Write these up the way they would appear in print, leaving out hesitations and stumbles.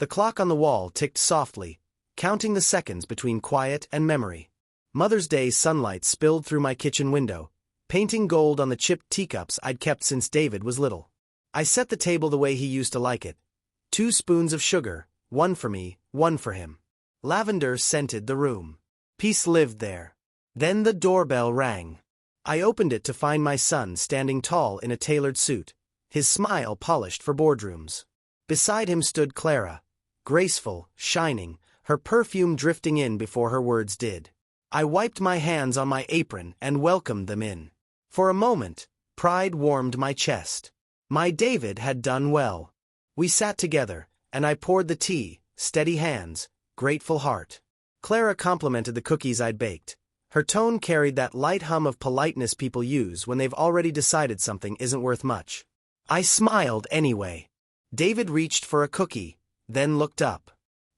The clock on the wall ticked softly, counting the seconds between quiet and memory. Mother's Day sunlight spilled through my kitchen window, painting gold on the chipped teacups I'd kept since David was little. I set the table the way he used to like it. 2 spoons of sugar, one for me, one for him. Lavender scented the room. Peace lived there. Then the doorbell rang. I opened it to find my son standing tall in a tailored suit, his smile polished for boardrooms. Beside him stood Clara, graceful, shining, her perfume drifting in before her words did. I wiped my hands on my apron and welcomed them in. For a moment, pride warmed my chest. My David had done well. We sat together, and I poured the tea, steady hands, grateful heart. Clara complimented the cookies I'd baked. Her tone carried that light hum of politeness people use when they've already decided something isn't worth much. I smiled anyway. David reached for a cookie, then looked up.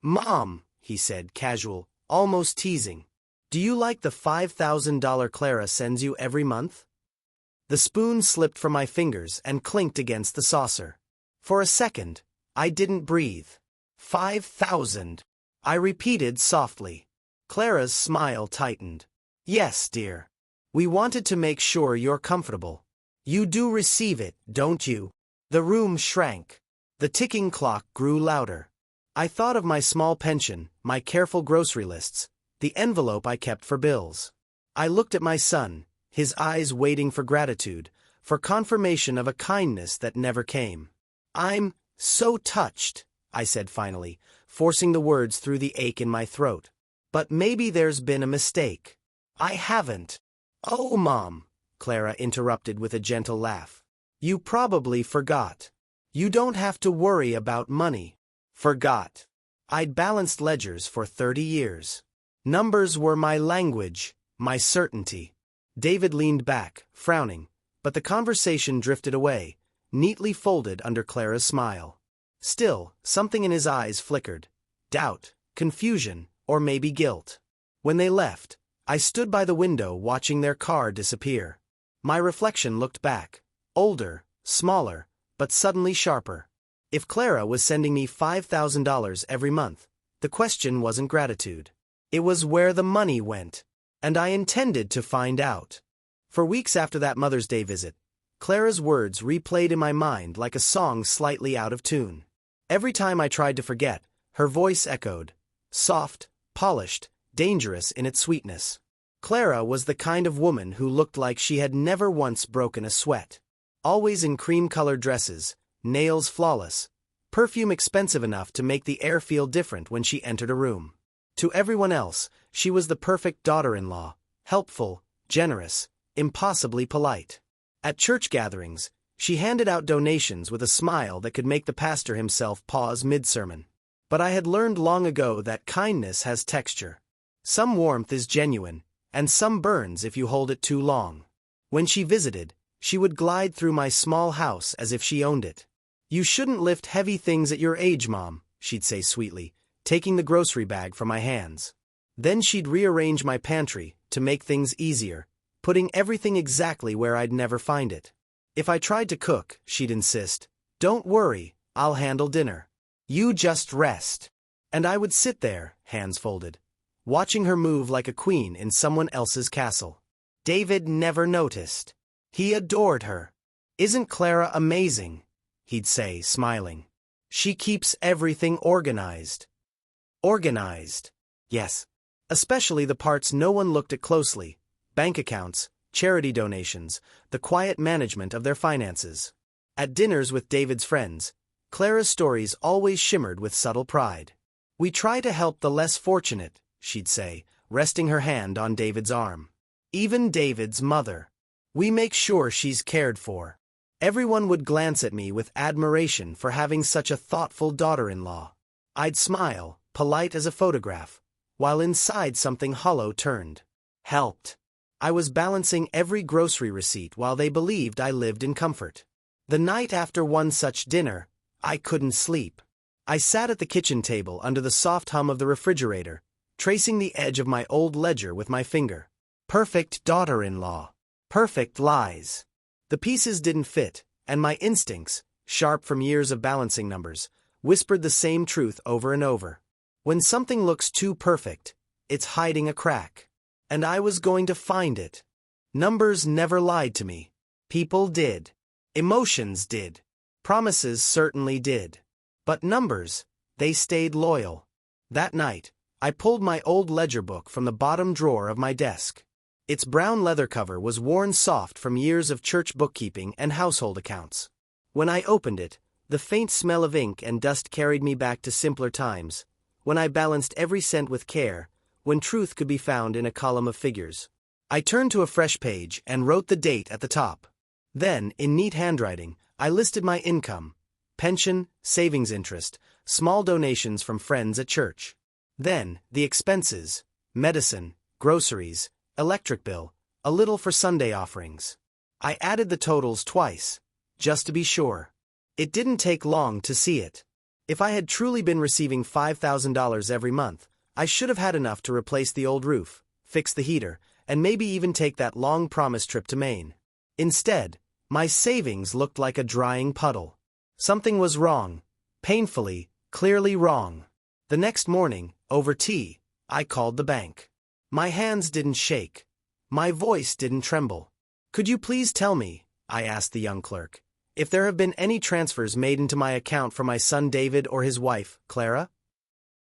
"Mom," he said, casual, almost teasing. "Do you like the $5,000 Clara sends you every month?" The spoon slipped from my fingers and clinked against the saucer. For a second, I didn't breathe. 5,000. I repeated softly. Clara's smile tightened. "Yes, dear. We wanted to make sure you're comfortable. You do receive it, don't you?" The room shrank. The ticking clock grew louder. I thought of my small pension, my careful grocery lists, the envelope I kept for bills. I looked at my son, his eyes waiting for gratitude, for confirmation of a kindness that never came. "I'm so touched," I said finally, forcing the words through the ache in my throat. "But maybe there's been a mistake." "I haven't." "Oh, Mom," Clara interrupted with a gentle laugh. "You probably forgot. You don't have to worry about money." Forgot. I'd balanced ledgers for 30 years. Numbers were my language, my certainty. David leaned back, frowning, but the conversation drifted away, neatly folded under Clara's smile. Still, something in his eyes flickered. Doubt, confusion, or maybe guilt. When they left, I stood by the window watching their car disappear. My reflection looked back, older, smaller, but suddenly sharper. If Clara was sending me $5,000 every month, the question wasn't gratitude. It was where the money went. And I intended to find out. For weeks after that Mother's Day visit, Clara's words replayed in my mind like a song slightly out of tune. Every time I tried to forget, her voice echoed, soft, polished, dangerous in its sweetness. Clara was the kind of woman who looked like she had never once broken a sweat. Always in cream-colored dresses, nails flawless, perfume expensive enough to make the air feel different when she entered a room. To everyone else, she was the perfect daughter-in-law, helpful, generous, impossibly polite. At church gatherings, she handed out donations with a smile that could make the pastor himself pause mid-sermon. But I had learned long ago that kindness has texture. Some warmth is genuine, and some burns if you hold it too long. When she visited, she would glide through my small house as if she owned it. "You shouldn't lift heavy things at your age, Mom," she'd say sweetly, taking the grocery bag from my hands. Then she'd rearrange my pantry to make things easier, putting everything exactly where I'd never find it. If I tried to cook, she'd insist, "Don't worry, I'll handle dinner. You just rest." And I would sit there, hands folded, watching her move like a queen in someone else's castle. David never noticed. He adored her. "Isn't Clara amazing?" he'd say, smiling. "She keeps everything organized." Organized. Yes. Especially the parts no one looked at closely: bank accounts, charity donations, the quiet management of their finances. At dinners with David's friends, Clara's stories always shimmered with subtle pride. "We try to help the less fortunate," she'd say, resting her hand on David's arm. "Even David's mother. We make sure she's cared for." Everyone would glance at me with admiration for having such a thoughtful daughter-in-law. I'd smile, polite as a photograph, while inside something hollow turned. Helped. I was balancing every grocery receipt while they believed I lived in comfort. The night after one such dinner, I couldn't sleep. I sat at the kitchen table under the soft hum of the refrigerator, tracing the edge of my old ledger with my finger. Perfect daughter-in-law. Perfect lies. The pieces didn't fit, and my instincts, sharp from years of balancing numbers, whispered the same truth over and over. When something looks too perfect, it's hiding a crack. And I was going to find it. Numbers never lied to me. People did. Emotions did. Promises certainly did. But numbers, they stayed loyal. That night, I pulled my old ledger book from the bottom drawer of my desk. Its brown leather cover was worn soft from years of church bookkeeping and household accounts. When I opened it, the faint smell of ink and dust carried me back to simpler times, when I balanced every cent with care, when truth could be found in a column of figures. I turned to a fresh page and wrote the date at the top. Then, in neat handwriting, I listed my income: pension, savings interest, small donations from friends at church. Then, the expenses: medicine, groceries, electric bill, a little for Sunday offerings. I added the totals twice, just to be sure. It didn't take long to see it. If I had truly been receiving $5,000 every month, I should have had enough to replace the old roof, fix the heater, and maybe even take that long-promised trip to Maine. Instead, my savings looked like a drying puddle. Something was wrong. Painfully, clearly wrong. The next morning, over tea, I called the bank. My hands didn't shake. My voice didn't tremble. "Could you please tell me," I asked the young clerk, "if there have been any transfers made into my account for my son David or his wife, Clara?"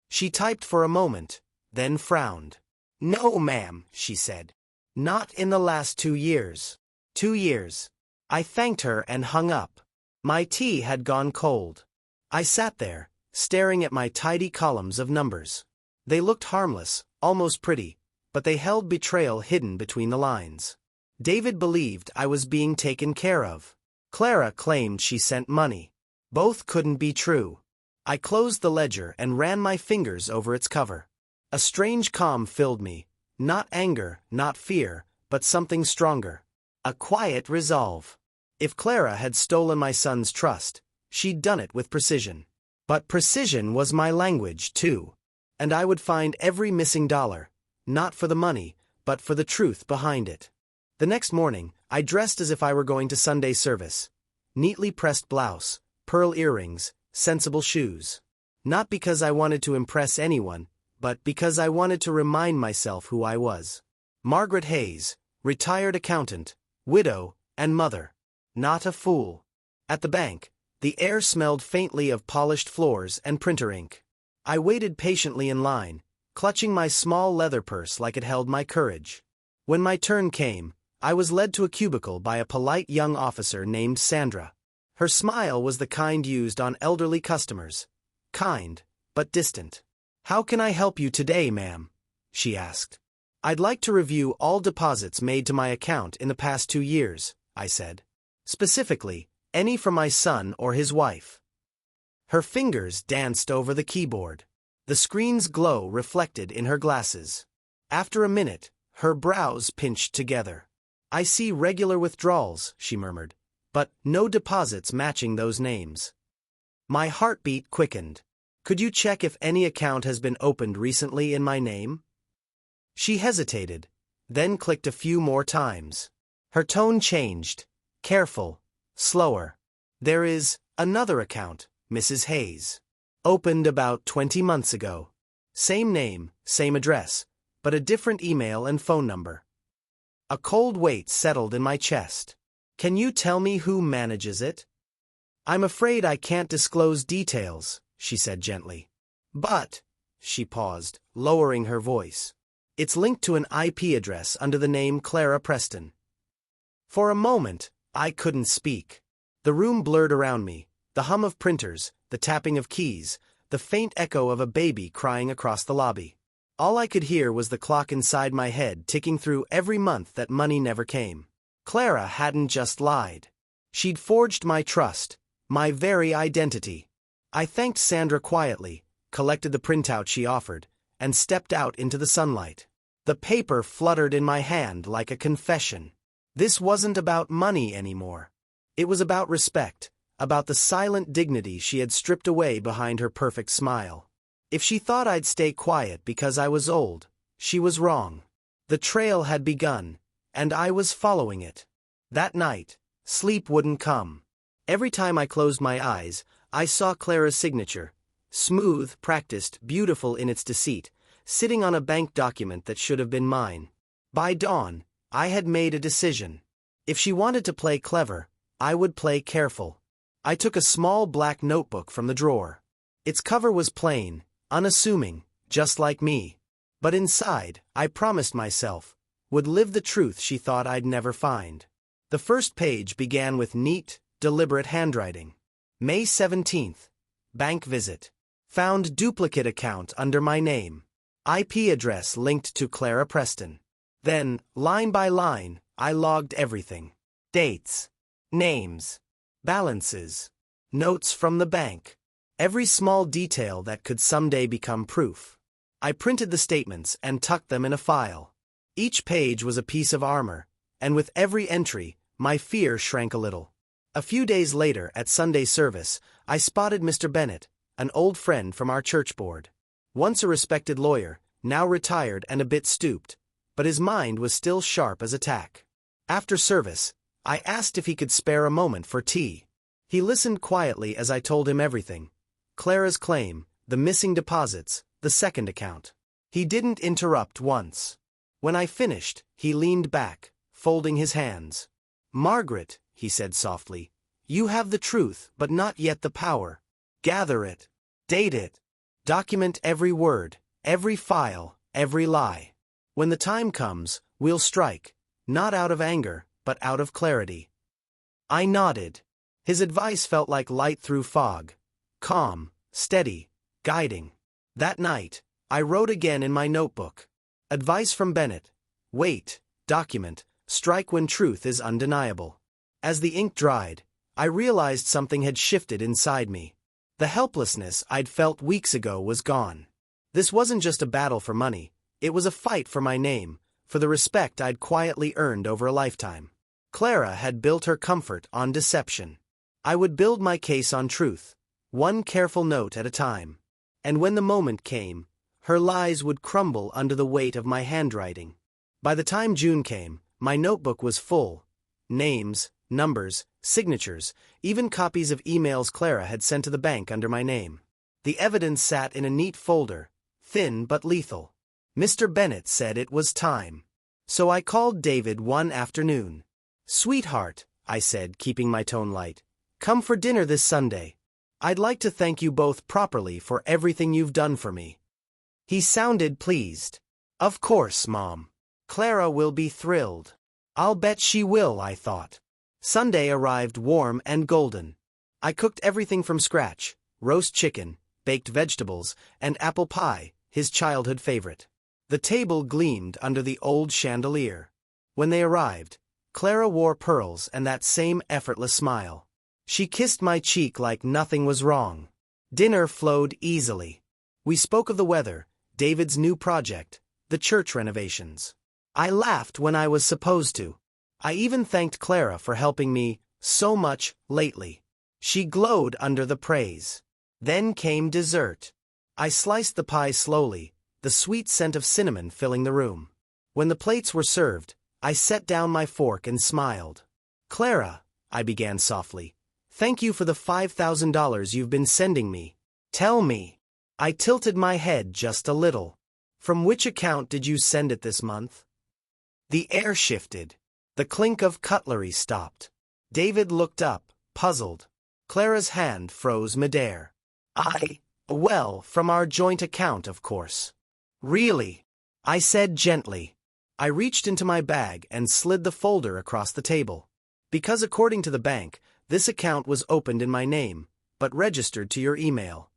She typed for a moment, then frowned. "No, ma'am," she said. "Not in the last 2 years. 2 years." I thanked her and hung up. My tea had gone cold. I sat there, staring at my tidy columns of numbers. They looked harmless, almost pretty, but they held betrayal hidden between the lines. David believed I was being taken care of. Clara claimed she sent money. Both couldn't be true. I closed the ledger and ran my fingers over its cover. A strange calm filled me, not anger, not fear, but something stronger. A quiet resolve. If Clara had stolen my son's trust, she'd done it with precision. But precision was my language, too. And I would find every missing dollar, not for the money, but for the truth behind it. The next morning, I dressed as if I were going to Sunday service. Neatly pressed blouse, pearl earrings, sensible shoes. Not because I wanted to impress anyone, but because I wanted to remind myself who I was. Margaret Hayes, retired accountant, widow, and mother. Not a fool. At the bank, the air smelled faintly of polished floors and printer ink. I waited patiently in line, clutching my small leather purse like it held my courage. When my turn came, I was led to a cubicle by a polite young officer named Sandra. Her smile was the kind used on elderly customers. Kind, but distant. "How can I help you today, ma'am?" she asked. "I'd like to review all deposits made to my account in the past 2 years," I said. "Specifically, any from my son or his wife." Her fingers danced over the keyboard. The screen's glow reflected in her glasses. After a minute, her brows pinched together. "I see regular withdrawals," she murmured, "but no deposits matching those names." My heartbeat quickened. "Could you check if any account has been opened recently in my name?" She hesitated, then clicked a few more times. Her tone changed. Careful, slower. "There is another account, Mrs. Hayes. Opened about 20 months ago. Same name, same address, but a different email and phone number." A cold weight settled in my chest. "Can you tell me who manages it?" "I'm afraid I can't disclose details," she said gently. "But," she paused, lowering her voice, "it's linked to an IP address under the name Clara Preston." For a moment, I couldn't speak. The room blurred around me, the hum of printers, the tapping of keys, the faint echo of a baby crying across the lobby. All I could hear was the clock inside my head ticking through every month that money never came. Clara hadn't just lied. She'd forged my trust, my very identity. I thanked Sandra quietly, collected the printout she offered, and stepped out into the sunlight. The paper fluttered in my hand like a confession. This wasn't about money anymore. It was about respect, about the silent dignity she had stripped away behind her perfect smile. If she thought I'd stay quiet because I was old, she was wrong. The trail had begun, and I was following it. That night, sleep wouldn't come. Every time I closed my eyes, I saw Clara's signature, Smooth, practiced, beautiful in its deceit, sitting on a bank document that should have been mine. By dawn, I had made a decision. If she wanted to play clever, I would play careful. I took a small black notebook from the drawer. Its cover was plain, unassuming, just like me. But inside, I promised myself, would live the truth she thought I'd never find. The first page began with neat, deliberate handwriting. May 17th. Bank visit. Found duplicate account under my name. IP address linked to Clara Preston. Then, line by line, I logged everything. Dates. Names. Balances. Notes from the bank. Every small detail that could someday become proof. I printed the statements and tucked them in a file. Each page was a piece of armor, and with every entry, my fear shrank a little. A few days later, at Sunday service, I spotted Mr. Bennett, an old friend from our church board. Once a respected lawyer, now retired and a bit stooped, but his mind was still sharp as a tack. After service, I asked if he could spare a moment for tea. He listened quietly as I told him everything. Clara's claim, the missing deposits, the second account. He didn't interrupt once. When I finished, he leaned back, folding his hands. "Margaret," he said softly, "you have the truth, but not yet the power. Gather it. Date it. Document every word, every file, every lie. When the time comes, we'll strike, not out of anger, but out of clarity." I nodded. His advice felt like light through fog. Calm, steady, guiding. That night, I wrote again in my notebook. Advice from Bennett. Wait, document, strike when truth is undeniable. As the ink dried, I realized something had shifted inside me. The helplessness I'd felt weeks ago was gone. This wasn't just a battle for money, it was a fight for my name, for the respect I'd quietly earned over a lifetime. Clara had built her comfort on deception. I would build my case on truth, one careful note at a time. And when the moment came, her lies would crumble under the weight of my handwriting. By the time June came, my notebook was full. Names, numbers, signatures, even copies of emails Clara had sent to the bank under my name. The evidence sat in a neat folder, thin but lethal. Mr. Bennett said it was time. So I called David one afternoon. "Sweetheart," I said, keeping my tone light, "come for dinner this Sunday. I'd like to thank you both properly for everything you've done for me." He sounded pleased. "Of course, Mom. Clara will be thrilled." I'll bet she will, I thought. Sunday arrived warm and golden. I cooked everything from scratch: roast chicken, baked vegetables, and apple pie, his childhood favorite. The table gleamed under the old chandelier. When they arrived, Clara wore pearls and that same effortless smile. She kissed my cheek like nothing was wrong. Dinner flowed easily. We spoke of the weather, David's new project, the church renovations. I laughed when I was supposed to. I even thanked Clara for helping me so much lately. She glowed under the praise. Then came dessert. I sliced the pie slowly, the sweet scent of cinnamon filling the room. When the plates were served, I set down my fork and smiled. "Clara," I began softly, "thank you for the $5,000 you've been sending me. Tell me." I tilted my head just a little. "From which account did you send it this month?" The air shifted. The clink of cutlery stopped. David looked up, puzzled. Clara's hand froze midair. Well, from our joint account, of course." "Really?" I said gently. I reached into my bag and slid the folder across the table. "Because according to the bank, this account was opened in my name, but registered to your email."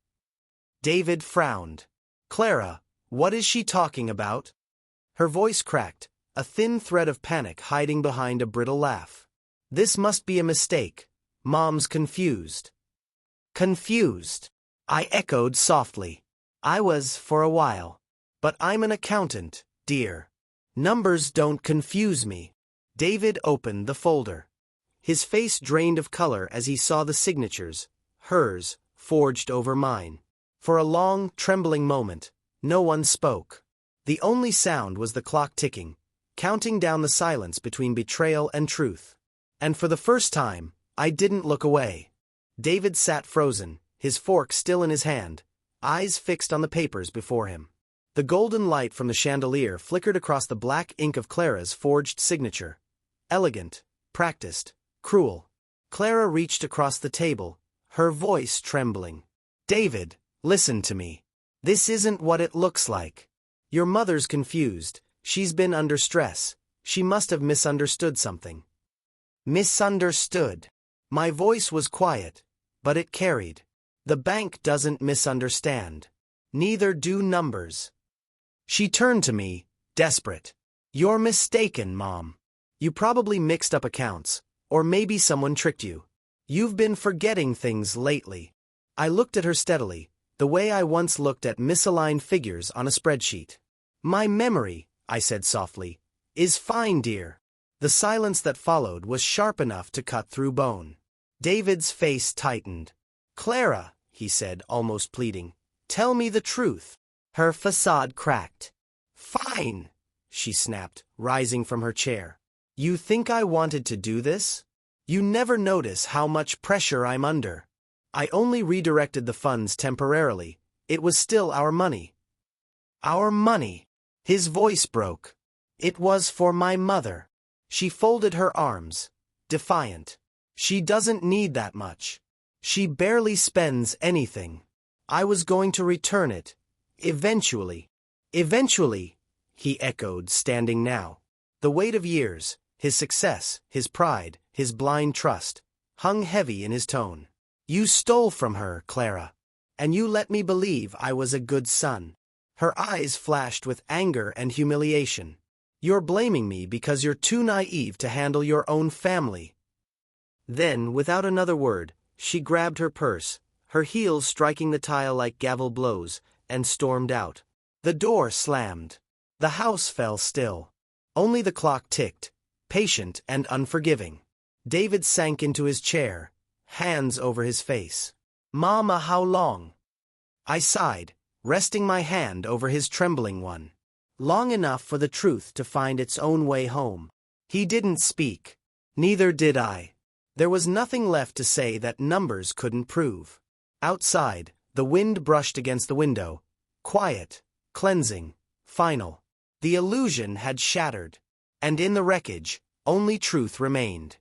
David frowned. "Clara, what is she talking about?" Her voice cracked, a thin thread of panic hiding behind a brittle laugh. "This must be a mistake. Mom's confused." "Confused?" I echoed softly. "I was for a while. But I'm an accountant, dear. Numbers don't confuse me." David opened the folder. His face drained of color as he saw the signatures, hers, forged over mine. For a long, trembling moment, no one spoke. The only sound was the clock ticking, counting down the silence between betrayal and truth. And for the first time, I didn't look away. David sat frozen, his fork still in his hand, eyes fixed on the papers before him. The golden light from the chandelier flickered across the black ink of Clara's forged signature. Elegant, practiced, cruel. Clara reached across the table, her voice trembling. "David, listen to me. This isn't what it looks like. Your mother's confused. She's been under stress. She must have misunderstood something." Misunderstood. My voice was quiet, but it carried. The bank doesn't misunderstand. Neither do numbers. She turned to me, desperate. "You're mistaken, Mom. You probably mixed up accounts, or maybe someone tricked you. You've been forgetting things lately." I looked at her steadily, the way I once looked at misaligned figures on a spreadsheet. "My memory," I said softly, "is fine, dear." The silence that followed was sharp enough to cut through bone. David's face tightened. "Clara," he said, almost pleading, "tell me the truth." Her facade cracked. "Fine," she snapped, rising from her chair. "You think I wanted to do this? You never notice how much pressure I'm under. I only redirected the funds temporarily. It was still our money." "Our money." His voice broke. "It was for my mother." She folded her arms, defiant. "She doesn't need that much. She barely spends anything. I was going to return it. Eventually." "Eventually," he echoed, standing now. The weight of years, his success, his pride, his blind trust, hung heavy in his tone. "You stole from her, Clara. And you let me believe I was a good son." Her eyes flashed with anger and humiliation. "You're blaming me because you're too naive to handle your own family." Then, without another word, she grabbed her purse, her heels striking the tile like gavel blows, and stormed out. The door slammed. The house fell still. Only the clock ticked, patient and unforgiving. David sank into his chair, hands over his face. "Mama, how long?" I sighed, resting my hand over his trembling one. "Long enough for the truth to find its own way home." He didn't speak. Neither did I. There was nothing left to say that numbers couldn't prove. Outside, the wind brushed against the window. Quiet, cleansing, final. The illusion had shattered. And in the wreckage, only truth remained.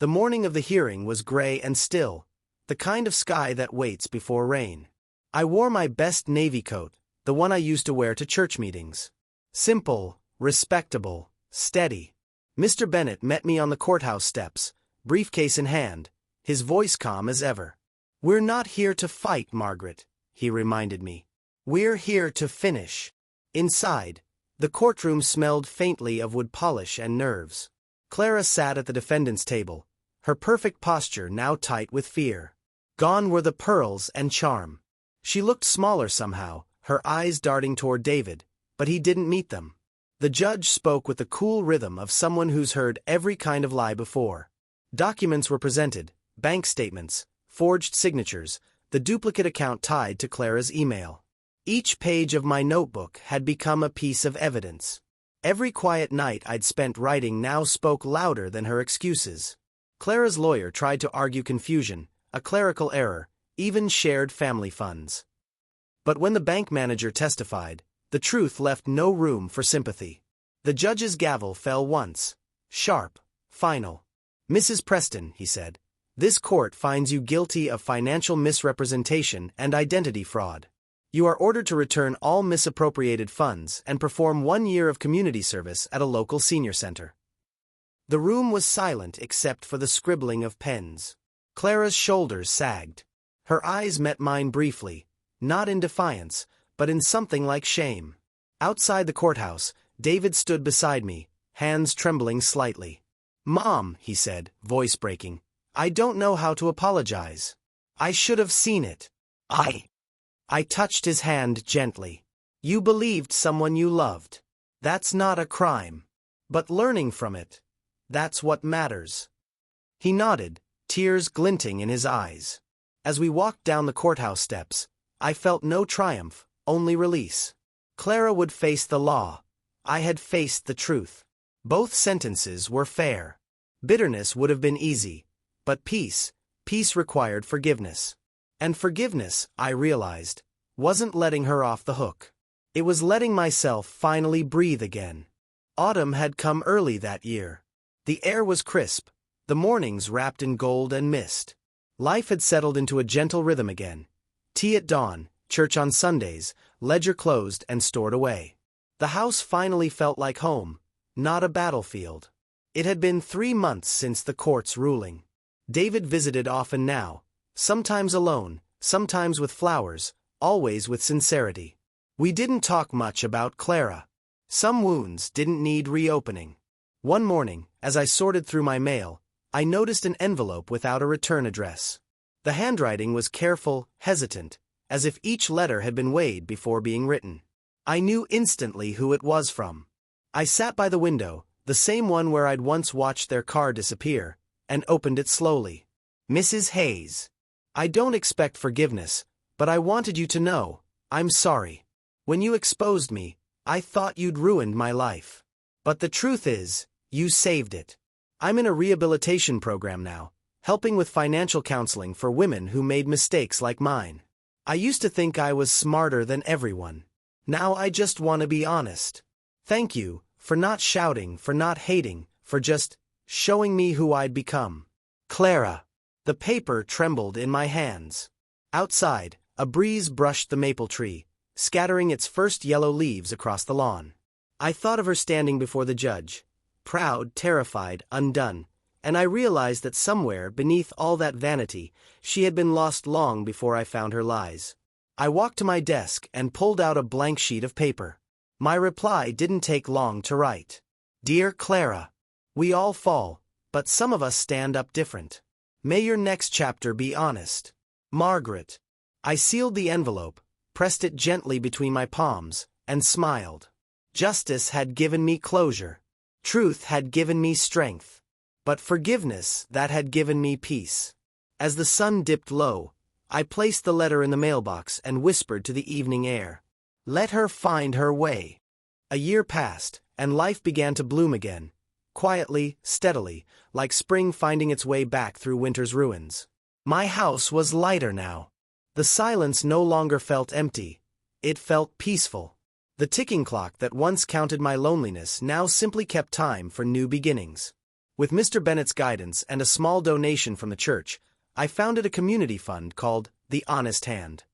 The morning of the hearing was gray and still, the kind of sky that waits before rain. I wore my best navy coat, the one I used to wear to church meetings. Simple, respectable, steady. Mr. Bennett met me on the courthouse steps, briefcase in hand, his voice calm as ever. "We're not here to fight, Margaret," he reminded me. "We're here to finish." Inside, the courtroom smelled faintly of wood polish and nerves. Clara sat at the defendant's table, her perfect posture now tight with fear. Gone were the pearls and charm. She looked smaller somehow, her eyes darting toward David, but he didn't meet them. The judge spoke with the cool rhythm of someone who's heard every kind of lie before. Documents were presented, bank statements, forged signatures, the duplicate account tied to Clara's email. Each page of my notebook had become a piece of evidence. Every quiet night I'd spent writing now spoke louder than her excuses. Clara's lawyer tried to argue confusion, a clerical error, even shared family funds. But when the bank manager testified, the truth left no room for sympathy. The judge's gavel fell once. Sharp, final. "Mrs. Preston," he said, "this court finds you guilty of financial misrepresentation and identity fraud. You are ordered to return all misappropriated funds and perform 1 year of community service at a local senior center." The room was silent except for the scribbling of pens. Clara's shoulders sagged. Her eyes met mine briefly, not in defiance, but in something like shame. Outside the courthouse, David stood beside me, hands trembling slightly. "Mom," he said, voice breaking, "I don't know how to apologize. I should have seen it." I touched his hand gently. "You believed someone you loved. That's not a crime. But learning from it, that's what matters." He nodded, tears glinting in his eyes. As we walked down the courthouse steps, I felt no triumph, only release. Clara would face the law. I had faced the truth. Both sentences were fair. Bitterness would have been easy, but peace required forgiveness. And forgiveness, I realized, wasn't letting her off the hook. It was letting myself finally breathe again. Autumn had come early that year. The air was crisp, the mornings wrapped in gold and mist. Life had settled into a gentle rhythm again. Tea at dawn, church on Sundays, ledger closed and stored away. The house finally felt like home, not a battlefield. It had been 3 months since the court's ruling. David visited often now, sometimes alone, sometimes with flowers, always with sincerity. We didn't talk much about Clara. Some wounds didn't need reopening. One morning, as I sorted through my mail, I noticed an envelope without a return address. The handwriting was careful, hesitant, as if each letter had been weighed before being written. I knew instantly who it was from. I sat by the window, the same one where I'd once watched their car disappear, and opened it slowly. Mrs. Hayes. I don't expect forgiveness, but I wanted you to know, I'm sorry. When you exposed me, I thought you'd ruined my life. But the truth is, you saved it. I'm in a rehabilitation program now, helping with financial counseling for women who made mistakes like mine. I used to think I was smarter than everyone. Now I just want to be honest. Thank you, for not shouting, for not hating, for just showing me who I'd become. Clara. The paper trembled in my hands. Outside, a breeze brushed the maple tree, scattering its first yellow leaves across the lawn. I thought of her standing before the judge, proud, terrified, undone, and I realized that somewhere beneath all that vanity, she had been lost long before I found her lies. I walked to my desk and pulled out a blank sheet of paper. My reply didn't take long to write. Dear Clara, we all fall, but some of us stand up different. May your next chapter be honest. Margaret. I sealed the envelope, pressed it gently between my palms, and smiled. Justice had given me closure. Truth had given me strength. But forgiveness, that had given me peace. As the sun dipped low, I placed the letter in the mailbox and whispered to the evening air. Let her find her way. A year passed, and life began to bloom again. Quietly, steadily, like spring finding its way back through winter's ruins. My house was lighter now. The silence no longer felt empty. It felt peaceful. The ticking clock that once counted my loneliness now simply kept time for new beginnings. With Mr. Bennett's guidance and a small donation from the church, I founded a community fund called The Honest Hand.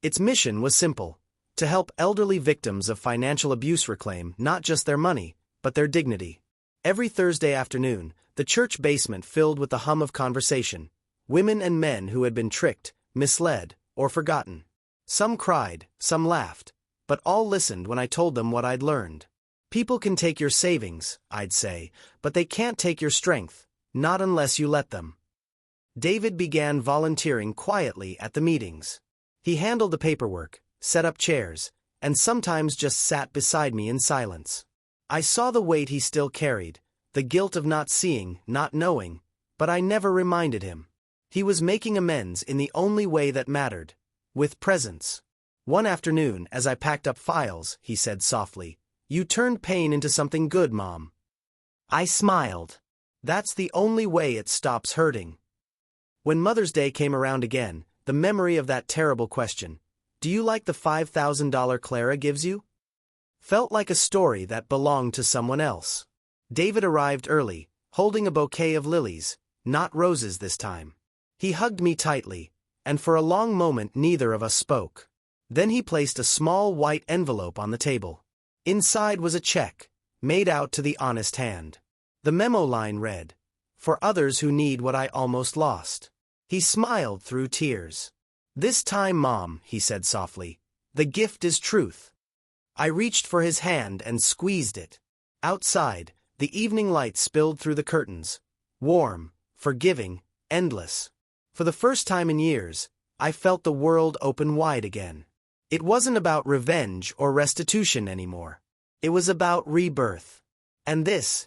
Its mission was simple: to help elderly victims of financial abuse reclaim not just their money, but their dignity. Every Thursday afternoon, the church basement filled with the hum of conversation, women and men who had been tricked, misled, or forgotten. Some cried, some laughed, but all listened when I told them what I'd learned. People can take your savings, I'd say, but they can't take your strength, not unless you let them. David began volunteering quietly at the meetings. He handled the paperwork, set up chairs, and sometimes just sat beside me in silence. I saw the weight he still carried, the guilt of not seeing, not knowing, but I never reminded him. He was making amends in the only way that mattered, with presence. One afternoon, as I packed up files, he said softly, "You turned pain into something good, Mom." I smiled. That's the only way it stops hurting. When Mother's Day came around again, the memory of that terrible question, "Do you like the $5,000 Clara gives you?" felt like a story that belonged to someone else. David arrived early, holding a bouquet of lilies, not roses this time. He hugged me tightly, and for a long moment neither of us spoke. Then he placed a small white envelope on the table. Inside was a check, made out to the honest hand. The memo line read, "For others who need what I almost lost." He smiled through tears. "This time, Mom," he said softly, "the gift is truth." I reached for his hand and squeezed it. Outside, the evening light spilled through the curtains. Warm, forgiving, endless. For the first time in years, I felt the world open wide again. It wasn't about revenge or restitution anymore. It was about rebirth. And this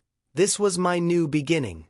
was my new beginning.